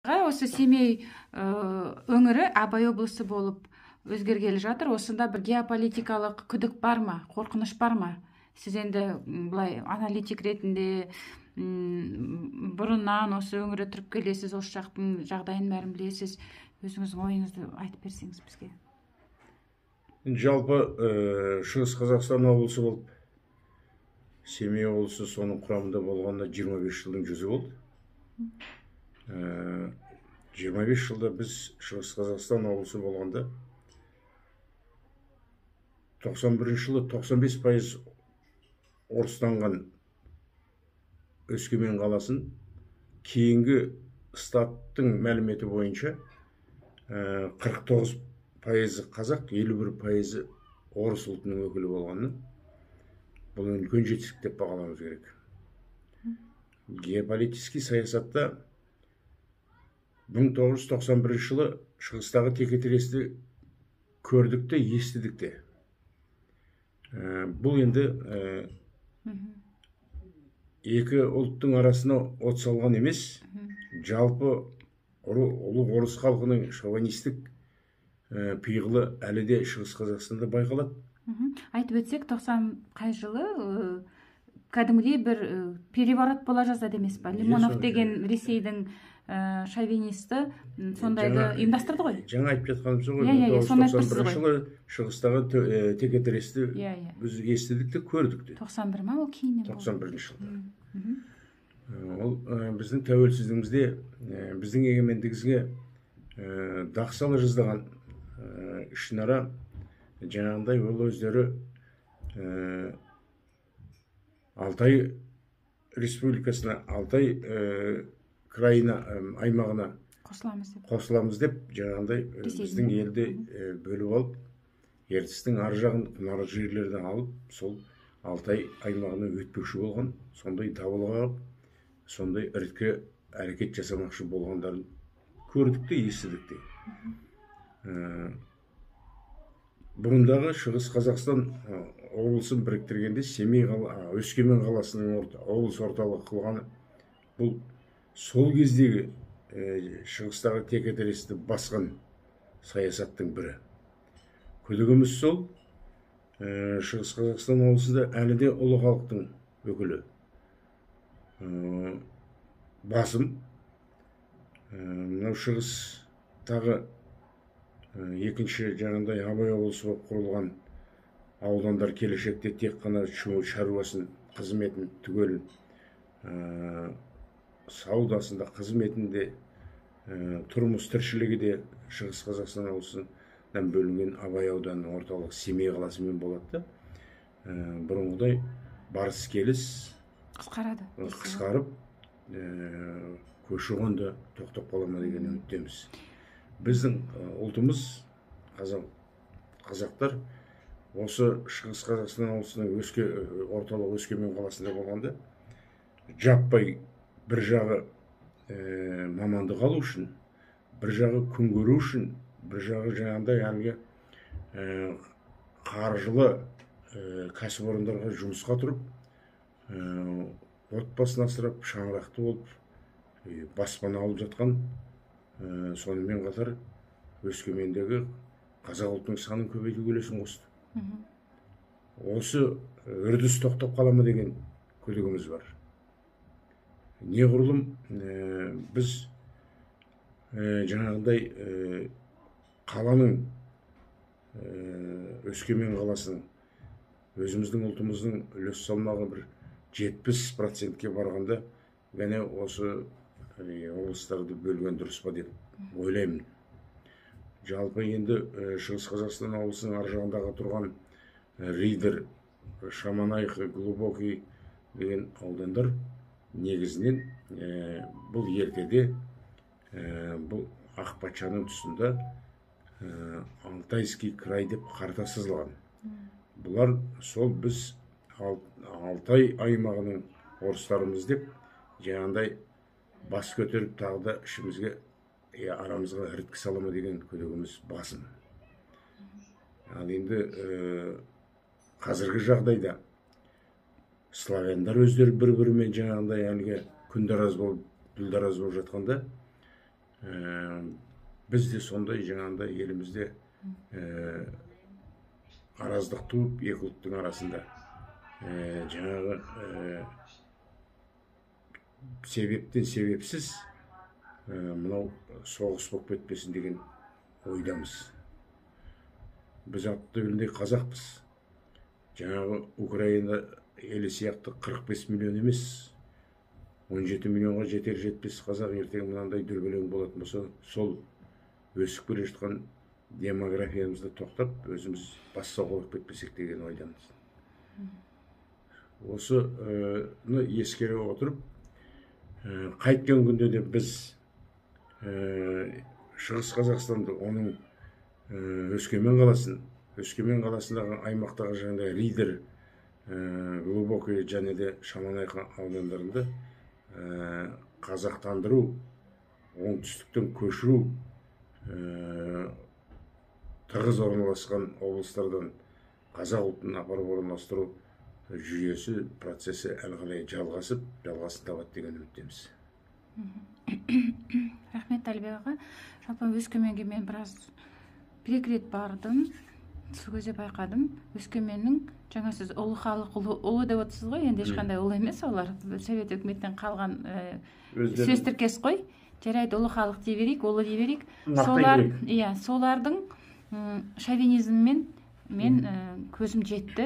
Осы Семей өңірі Абай облысы болып өзгергелі жатыр. Осында бір геополитикалық күдік бар ма, қорқыныш бар ма? Сіз енді былай аналитик ретінде бұрыннан осы өңірде тұрып келесіз, осы жақтың жағдайын бәрін білесіз. Өзіңіздің ойыңызды айтып берсеңіз бізге. Жалпы Шығыс Қазақстан облысы болып, Семей облысы соның құрамында болғанда 25 жылдың жүзі болды. 25 жылда біз Шығыс Қазақстан облысы болғанда 91 жылы 95% орыстанған Өскемен қаласын кейінгі статтың мәліметі бойынша 49% қазақ, 51% орыс ұлтының өкілі болғаны бұл үлкен жетістік деп бағалауымыз керек. Геополитический саясатта 1991 жылы шығыстағы текетіресті көрдік те, естідік те. Бұл енді екі ұлттың арасына от салған емес, жалпы ұлы орыс халқының шовинистік пиғылы әлі де Шығыс Қазақстанда байқалады. Айтып өтсек, 90 қай жылы кәдімгідей бір переворот бола жаздады емес па? Лимонов деген Ресейдің шовинисті сондайды ұйымдастырды ғой. Жаңа айтып жатқанымыз ғой, 1991 жылы шығыстағы текетіресті біз естідік те, көрдік те. 91 ма, ол кейіннен болды? 91 жылы. Ол біздің тәуелсіздігімізде, біздің егемендігімізге дақсалы жаздаған ішінара жаңағындай ол өздері Алтай республикасына, Алтай крайына, аймағына қосыламыз деп жаңағындай біздің елді бөліп алып, ертістің ар жағын құнарлы жерлерден алып, сол Алтай аймағына өтпекші болған, сондай дабылға, сондай іріткі әрекет жасамақшы болғандарын көрдік те, естідік те. Бұрындағы Шығыс Қазақстан облысын біріктіргенде Өскемен қаласының облыс орталығы қылғаны бұл сол кездегі шығыстағы текетіресті басқан саясаттың бірі. Күдігіміз сол, Шығыс Қазақстан облысында әлі де ұлы халықтың өкілі басым. Мынау шығыстағы екінші жаңағындай Абай облысы болып құрылған аудандар келешекте тек қана шаруасын, қызметін түгел саудасында, қызметінде, тұрмыс тіршілігі де Шығыс Қазақстан облысынан бөлінген Абай ауданының орталық Семей қаласымен болады. Бұрынғыдай барыс келіс қысқарып, көші-қонды тоқтап қала ма деген үміттеміз. Біздің ұлтымыз, қазақтар, осы Шығыс Қазақстан облысының орталық Өскемен қаласында болғанда, жаппай бір жағы мамандық алу үшін, бір жағы күн көру үшін, бір жағы жаңағындай әлгі қаржылы кәсіпорындарға жұмысқа тұрып, отбасын асырап, шаңырақты болып, баспана алып жатқан, сонымен қатар Өскемендегі қазақ ұлтының санын көбейтуге үлесін қосты. Осы үрдіс тоқтап қала ма деген күдігіміз бар. Неғұрлым біз жаңағындай қаланың, Өскемен қаласының, өзіміздің ұлтымыздың үлес салмағы бір 70%-ке барғанда, ғана осы облыстарды бөлген дұрыс па деп ойлаймын. Жалпы енді Шығыс Қазақстан облысының ар жағындағы тұрған Ридер, Шаманайық, Глубокий деген аудандар негізінен бұл ертеде, бұл Ақпатшаның тұсында Алтайский край деп қарта сызылған. Бұлар сол біз Алтай аймағының орыстарымыз деп жаңағындай бас көтеріп тағы да ішімізге, арамызға іріткі салама деген күдігіміз басым. Ал енді қазіргі жағдайда славяндар өздері бір-бірімен жаңағындай әлгі күндараз болып, дүлдараз болып жатқанда, Бізде сондай жаңағындай елімізде араздық туып екі ұлттың арасында жаңағы себептен себепсіз мынау соғыс болып кетпесін деген ойдамыз. Біз атты өліндей қазақпыз. Жаңағы Украина елі сияқты 45 миллион емес, 17 миллионға жетер жетпес қазақ ертең мынандай дүрбелең болатын болса, сол өсіп келе жатқан демографиямызды тоқтап, өзіміз бас сауғалап кетпесек деген ойдамыз. Осыны ескере отырып, қайткен күнде де біз Шығыс Қазақстанды, оның Өскемен қаласындағы аймақтағы жаңағыдай Ридер, Глубокое және де Шаманайха аудандарында қазақтандыру, оңтүстіктен көшіру, тығыз орналасқан облыстардан қазақ ұлтын апарып орналастыру жүйесі, процесі әлі қарай жалғасын табады деген үміттеміз. Рахмет Әлібек аға. Жалпы Өскеменге мен бір-екі рет бардым. Сол кезде байқадым. Өскеменнің жаңа сіз ұлы халық, ұлы деп отырсыз ғой, енді ешқандай ұлы емес, олар Совет үкіметтен қалған сөз тіркес қой. Жарайды, ұлы халық дей берейік, ұлы дей берейік. Солардың шовинизммен мен көзім жетті.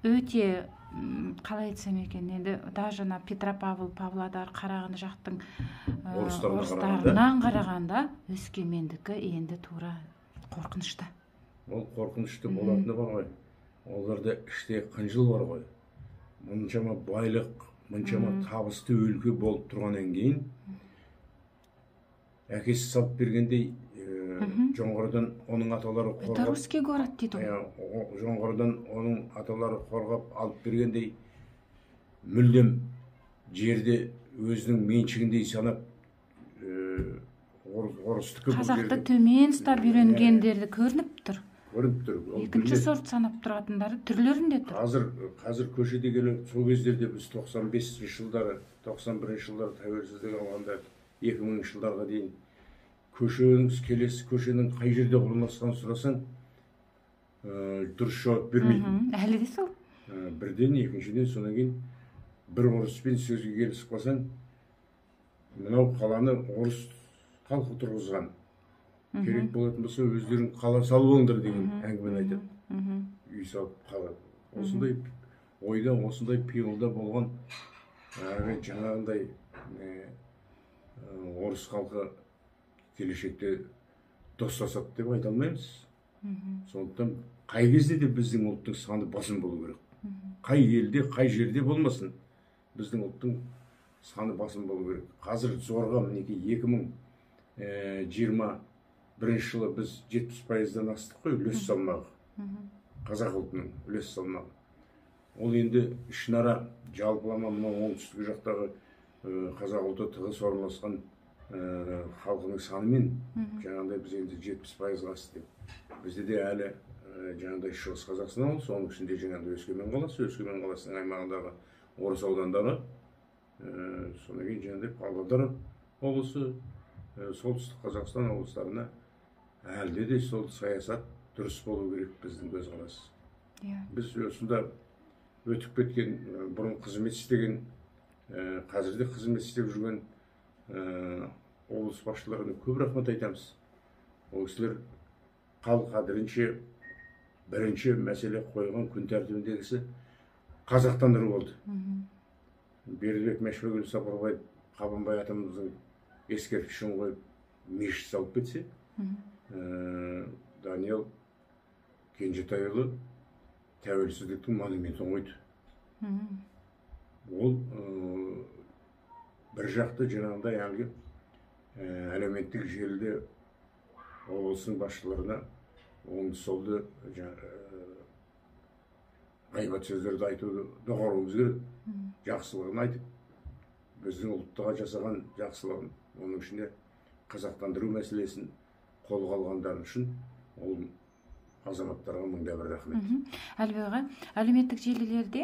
Өте қалай айтсам екен, енді даже Петропавл, Павлодар, Қарағанды жақтың орыстарынан қарағанда Өскемендікі енді тура қорқынышты. Ол қорқынышты болатыны бар ғой. Оларда іште қынжыл бар ғой. Мұншама байлық, мұншама табысты өлке болып тұрғаннан кейін әкесі салып бергендей жоңғардан оның аталары қорғап, это русский город дейді ғой. Жоңғардан оның аталары қорғап алып бергендей мүлдем жерде өзінің меншігіндей санап орыстікі қазақты төмен ұстап үйренгендері көрініп тұр. Екінші сорт санап тұратындары түрлерінде тұр. Қазір көшеде келіп, сол кездерде біз 95 жылдары, 91 жылдары тәуелсіздік алғанда 2000 жылдарға дейін келесі көшенің қай жерде орналасқанын сұрасаң, дұрыс жауап бермейді. Әлі де сол. Бірден, екіншіден, содан кейін бір орыспен сөзге келісіп қалсаң, мынау қаланы орыс халқы тұрғызған. Керек болатын болса, өздерің қала салып алыңдар деген әңгімені айтады. Үй салып қала. Осындай ойда, осындай пиғылда болған жаңағындай орыс халқы келешекте достасады деп айта алмаймыз. Сондықтан қай кезде де біздің ұлттың саны басым болу керек. Қай елде, қай жерде болмасын, біздің ұлттың саны басым болу керек. Қазір зорға мінеки 2021 жылы біз 70%-дан астық қой, үлес салмағы. Қазақ ұлтының үлес салмағы. Ол енді ішінара жалпылама мынау оңтүстік жақтағы қазақ ұлты тығыз орналасқан халқының санымен жаңағындай біз енді 70% асты деп. Бізде де әлі жаңағындай Шығыс Қазақстан облысы, соның ішінде жаңағындай Өскемен қаласы, Өскемен қаласының аймағындағы орыс аудандары, содан кейін жаңағындай Павлодар облысы, солтүстік Қазақстан облыстарына әлде де сол саясат дұрыс болу керек біздің көзқарас. Біз осында өтіп кеткен, бұрын қызмет істеген, қазірде қызмет істеп жүрген облыс басшыларына көп рахмет айтамыз. Ол кісілер хал қадірінше бірінші мәселе қойған күн тәртібіндегісі қазақтандыру болды. Бердібек Мәшбекұлы Сапарбаев Қабанбай атамыздың ескерткішін қойып мешіт салып кетсе, Даниэл Кенжетайұлы тәуелсіздіктің монументін қойды. Ол бір жақты жаңағындай әлгі әлеуметтік желіде облыстың басшыларына оңды солды ғайбат сөздерді айтуды доғаруымыз керек. Жақсылығын айтып, біздің ұлттыға жасаған жақсылығын, оның ішінде қазақтандыру мәселесін қолға алғандары үшін ол азаматтарға мыңда бір рахмет. Әлібек аға, әлеуметтік желілерде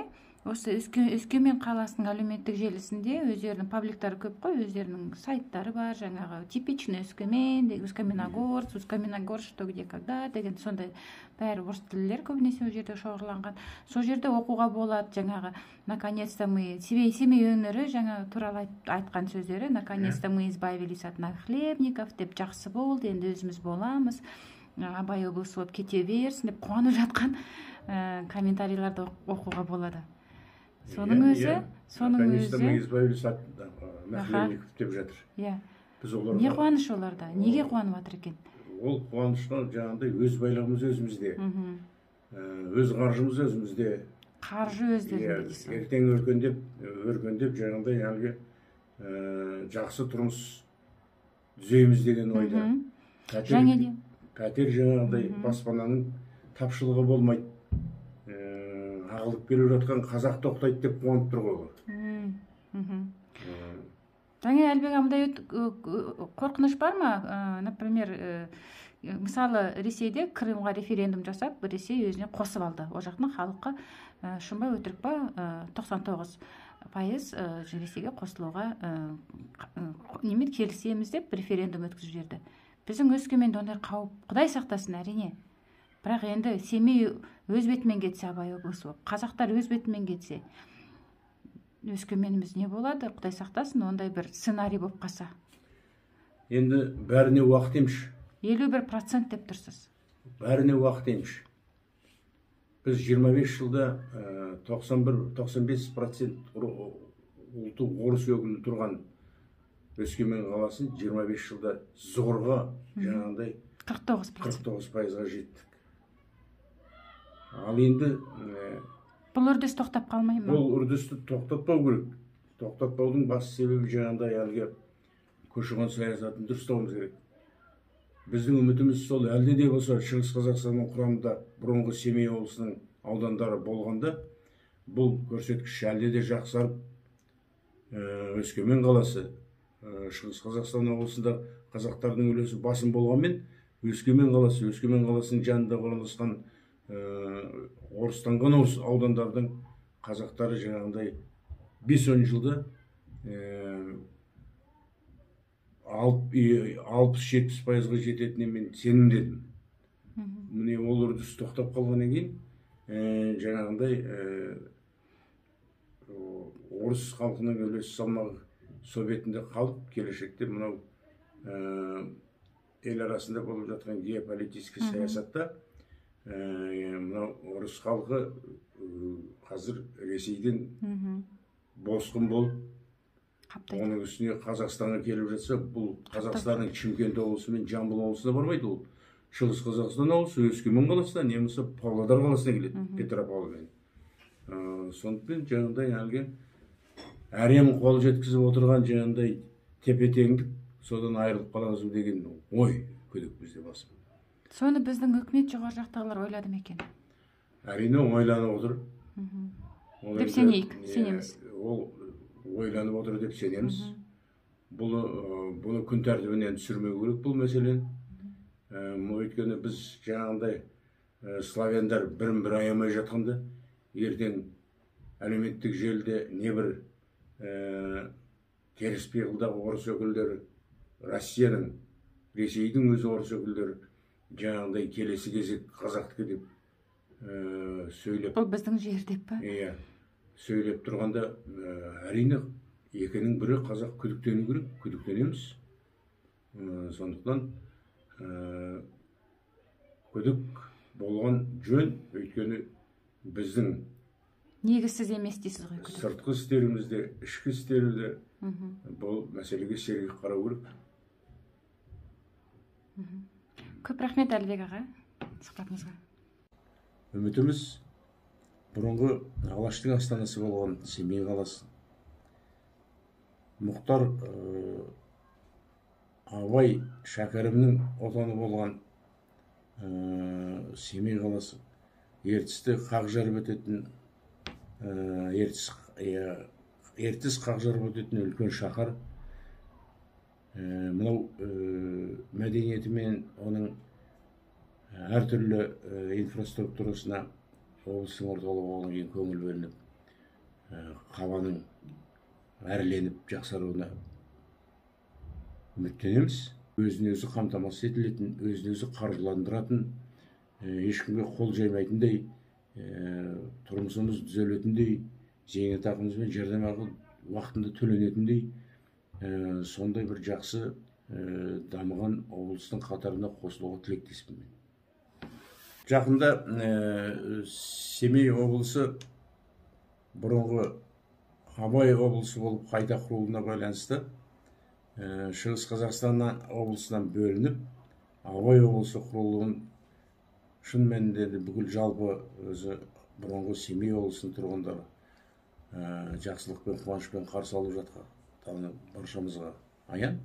осы Өскемен қаласының әлеуметтік желісінде өздерінің пабликтары көп қой, өздерінің сайттары бар, жаңағы типичный Өскемен, Өскеменогорск, Өскеменогорск, что где когда деген сондай бәрі орыс тілдер көбінесе ол жерде шоғырланған. Сол жерде оқуға болады, жаңағы наконец-то мы Семей өңірі жаңа туралы айтқан сөздері, наконец-то мы избавились от нахлебников деп, жақсы болды, енді өзіміз боламыз, Абай облысы болып кете берсін деп қуанып жатқан комментарийларды оқуға болады. Соның өзі наконец-то мы избавились от нахлебников деп жатыр. Біз оларға не қуаныш оларда, неге қуанып жатыр екен? Ол қуанышқа жаңағыдай өз байлығымыз өзімізде, өз қаржымыз өзімізде, қаржы өздерінде дейсің. Ертең өркендеп жаңағыдай әлгі жақсы тұрмыс түзейміз деген ойда. Пәтер жаңағыдай баспананың тапшылығы болмайды. Ағылып келіп жатқан қазақ тоқтайды деп қуанып тұр ғой. Жаңа Әлбек амдай қорқыныш бар ма? Например, мысалы Ресейде Крымға референдум жасап, Ресей өзіне қосып алды. О жақтың халыққа шынбай өтірік па 99% Ресейге қосылуға келісеміз деп референдум өткізіп жіберді. Біздің Өскеменде ондай қауіп, Құдай сақтасын, әрине. Бірақ енді Семей өз бетімен кетсе, Абай облысы болып, қазақтар өз бетімен кетсе, Өскеменіміз не болады? Құдай сақтасын, ондай бір сценарий болып қалса. Енді бәріне уақыт емш. 51% деп тұрсыз. Бәріне уақыт емш. Біз 25 жылда 91-95% ұлты орыс өкілі тұрған Өскемен қаласын 25 жылда зорға жаңағыдай 49%-ға жеттік. Ал енді бұл үрдіс тоқтап қалмай ма? Бұл үрдісті тоқтатпау керек. Тоқтатпаудың басты себебі жаңағыдай әлгі көші-қон саясатын дұрыстауымыз керек. Біздің үмітіміз сол, әлде де болса Шығыс Қазақстанның құрамында бұрынғы Семей облысының аудандары болғанда, бұл көрсеткіш әлде де жақсарып, Өскемен қаласы, Шығыс Қазақстан облысында қазақтардың үлесі басым болғанмен, Өскемен қаласының жанында орналасқан орыстанған аудандардың қазақтары жаңағыдай 5-10 жылда 60-70%-ға жететініне мен сенімдедім. Міне ол үрдіс тоқтап қалғаннан кейін жаңағыдай орыс халқының үлес салмағы сол бетінде қалып, келешекте мынау ел арасында болып жатқан геополитический саясатта мынау орыс халқы қазір Ресейден босқын болып, оның үстіне Қазақстанға келіп жатса, бұл Қазақстанның Шымкент облысы мен Жамбыл облысына бармайды, ол Шығыс Қазақстан облысы, Өскемен қаласына, немесе Павлодар қаласына келеді, Петропавлмен. Сондықтан жаңағыдай әлгі әрем қол жеткізіп отырған жаңағыдай тепе-теңдік, содан айырылып қаламыз деген ой күдік бізде басым. Соны біздің үкімет жоғары жақтағылар ойлады ма екен? Әрине ойланып отыр. Деп сенеміз. Ол ойланып отыр деп сенеміз. Бұны күн тәртібінен түсірмеу керек бұл мәселені. Өйткені біз жаңағындай славяндар бірін-бір аямай жатқанда, ертең әлеуметтік желіде небір теріс пиғылдағы орыс өкілдері, Россияның, Ресейдің өзі орыс өкілдері жаңағындай келесі кезек қазақтікі деп сөйлеп. Бұл біздің жер деп па? Иә, сөйлеп тұрғанда әрине екінің бірі қазақ күдіктену керек, күдіктенеміз. Сондықтан күдік болған жөн, өйткені біздің негізсіз емес дейсіз ғой күдік. Сыртқы істерімізде, ішкі істерімізде бұл мәселеге сергек қарау керек. Көп рахмет Әлбек аға, сұхбатыңызға. Үмітіміз бұрынғы Алаштың астанасы болған Семей қаласы. Мұхтар Абай шәкәрімнің отаны болған Семей қаласы. Ертісті қақ жарып өтетін, ертіс қақ жарып өтетін үлкен шаһар. Мынау мәдениеті мен оның әртүрлі инфраструктурасына облыстың орталығы болғаннан кейін көңіл бөлініп, қаланың әрленіп жақсаруына үміттенеміз. Өзін өзі қамтамасыз етілетін, өзін өзі қаржыландыратын, ешкімге қол жаймайтындай, тұрмысымыз түзелетіндей, зейнетақымыз бен жәрдемақы уақытында төленетіндей, сондай бір жақсы дамыған облыстың қатарына қосылуға тілектеспін мен. Жақында Семей облысы бұрынғы Абай облысы болып қайта құрылуына байланысты Шығыс Қазақстан облысынан бөлініп, Абай облысы құрылуын шын мәнінде бүкіл жалпы өзі бұрынғы Семей облысының тұрғындары жақсылықпен, қуанышпен қарсы алып жатқаны баршамызға аян.